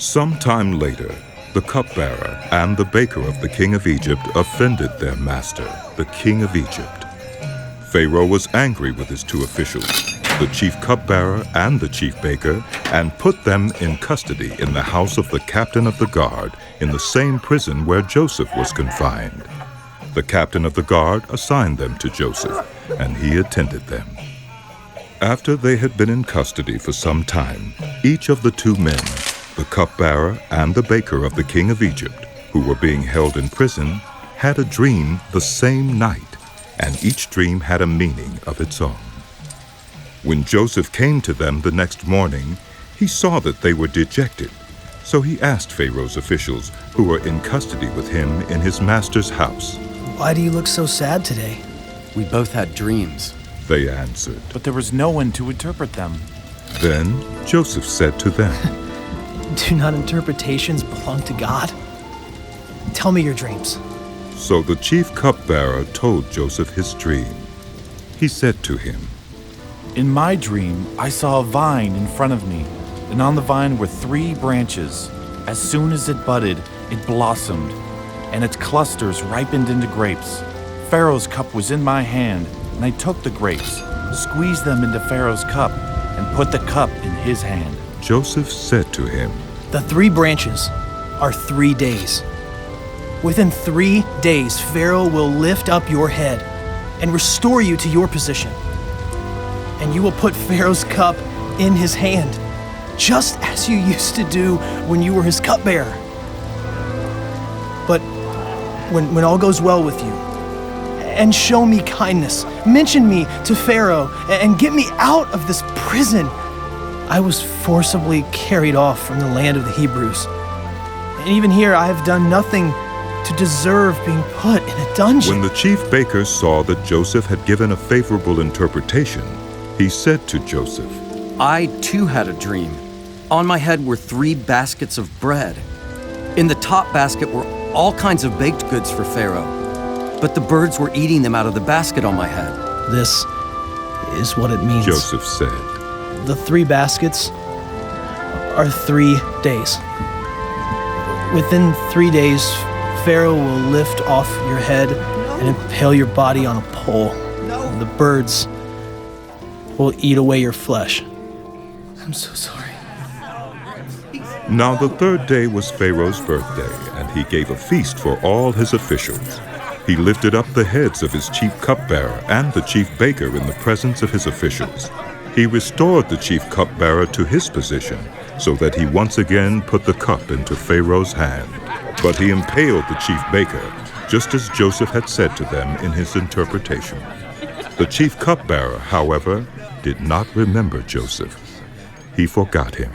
Some time later, the cupbearer and the baker of the king of Egypt offended their master, the king of Egypt. Pharaoh was angry with his two officials, the chief cupbearer and the chief baker, and put them in custody in the house of the captain of the guard in the same prison where Joseph was confined. The captain of the guard assigned them to Joseph, and he attended them. After they had been in custody for some time, each of the two men, the cupbearer and the baker of the king of Egypt, who were being held in prison, had a dream the same night, and each dream had a meaning of its own. When Joseph came to them the next morning, he saw that they were dejected. So he asked Pharaoh's officials, who were in custody with him in his master's house, "Why do you look so sad today?" "We both had dreams," they answered. "But there was no one to interpret them." Then Joseph said to them, Do not interpretations belong to God? Tell me your dreams. So the chief cupbearer told Joseph his dream. He said to him, "In my dream, I saw a vine in front of me, and on the vine were 3 branches. As soon as it budded, it blossomed, and its clusters ripened into grapes. Pharaoh's cup was in my hand, and I took the grapes, squeezed them into Pharaoh's cup, and put the cup in his hand." Joseph said to him, The 3 branches are 3 days. Within 3 days, Pharaoh will lift up your head and restore you to your position. And you will put Pharaoh's cup in his hand, just as you used to do when you were his cupbearer. But when all goes well with you, and show me kindness, mention me to Pharaoh, and get me out of this prison. I was forcibly carried off from the land of the Hebrews. And even here I have done nothing to deserve being put in a dungeon. When the chief baker saw that Joseph had given a favorable interpretation, he said to Joseph, "I too had a dream. On my head were 3 baskets of bread. In the top basket were all kinds of baked goods for Pharaoh, but the birds were eating them out of the basket on my head." This is what it means. Joseph said, The 3 baskets are 3 days. Within 3 days, Pharaoh will lift off your head and impale your body on a pole. The birds will eat away your flesh. I'm so sorry. Now the 3rd day was Pharaoh's birthday, and he gave a feast for all his officials. He lifted up the heads of his chief cupbearer and the chief baker in the presence of his officials. He restored the chief cupbearer to his position, so that he once again put the cup into Pharaoh's hand. But he impaled the chief baker, just as Joseph had said to them in his interpretation. The chief cupbearer, however, did not remember Joseph. He forgot him.